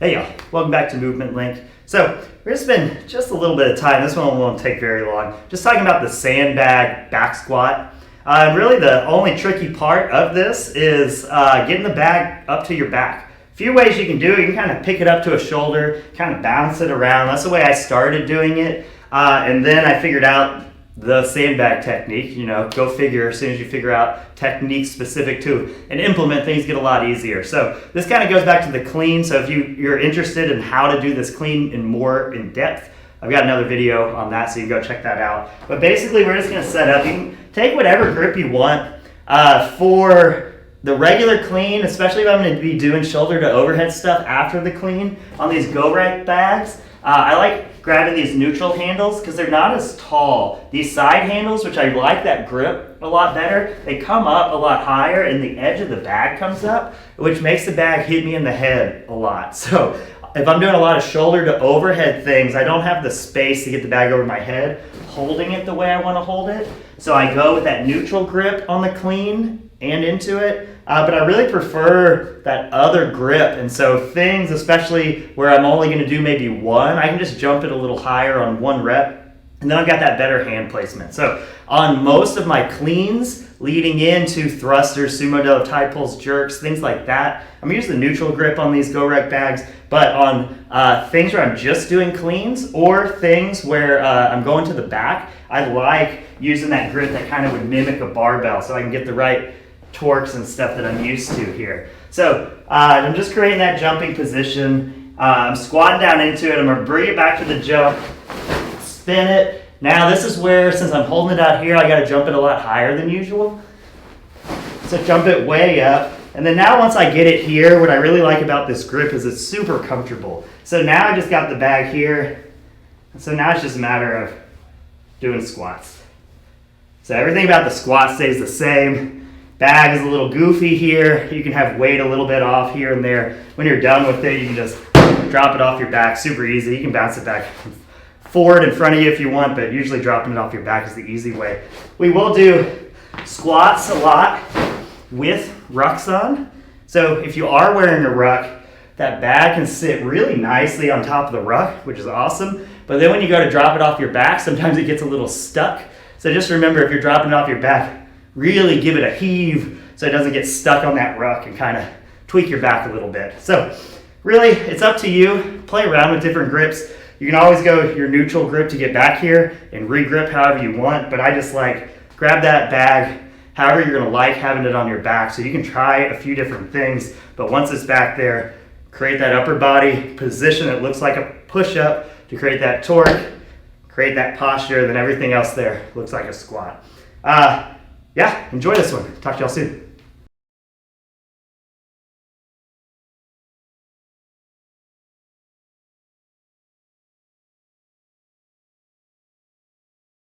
Hey y'all, welcome back to Movement Link. So we're gonna spend just a little bit of time, this one won't take very long, just talking about the sandbag back squat. Really the only tricky part of this is getting the bag up to your back. A few ways you can do it. You can kind of pick it up to a shoulder, kind of bounce it around. That's the way I started doing it. And then I figured out the sandbag technique. You know, go figure, as soon as you figure out techniques specific to and implement, things get a lot easier. So this kind of goes back to the clean. So if you're interested in how to do this clean in depth, I've got another video on that, so you can go check that out. But basically we're just gonna set up, you can take whatever grip you want. For the regular clean, especially if I'm gonna be doing shoulder to overhead stuff after the clean on these GORUCK bags, I like grabbing these neutral handles because they're not as tall. These side handles, which I like that grip a lot better, they come up a lot higher and the edge of the bag comes up, which makes the bag hit me in the head a lot. So if I'm doing a lot of shoulder to overhead things, I don't have the space to get the bag over my head, holding it the way I want to hold it. So I go with that neutral grip on the clean and into it. But I really prefer that other grip. And so things, especially where I'm only going to do maybe one, I can just jump it a little higher on one rep. And then I've got that better hand placement. So on most of my cleans, leading into thrusters, sumo deadlift, high pulls, jerks, things like that, I'm using the neutral grip on these GORUCK bags. But on things where I'm just doing cleans or things where I'm going to the back, I like using that grip that kind of would mimic a barbell so I can get the right torques and stuff that I'm used to here. So I'm just creating that jumping position. I'm squatting down into it. I'm gonna bring it back to the jump, spin it. Now this is where, since I'm holding it out here, I gotta jump it a lot higher than usual. So jump it way up. And then now once I get it here, what I really like about this grip is it's super comfortable. So now I just got the bag here. So now it's just a matter of doing squats. So everything about the squat stays the same. Bag is a little goofy here. You can have weight a little bit off here and there. When you're done with it, you can just drop it off your back. Super easy. You can bounce it back forward in front of you if you want, but usually dropping it off your back is the easy way. We will do squats a lot with rucks on. So if you are wearing a ruck, that bag can sit really nicely on top of the ruck, which is awesome. But then when you go to drop it off your back, sometimes it gets a little stuck. So just remember, if you're dropping it off your back, really give it a heave so it doesn't get stuck on that ruck and kind of tweak your back a little bit. So really, it's up to you. Play around with different grips. You can always go your neutral grip to get back here and re-grip however you want, but I just like grab that bag however you're gonna like having it on your back. So you can try a few different things, but once it's back there, create that upper body position that looks like a push-up to create that torque, create that posture, then everything else there looks like a squat. Yeah, enjoy this one. Talk to y'all soon.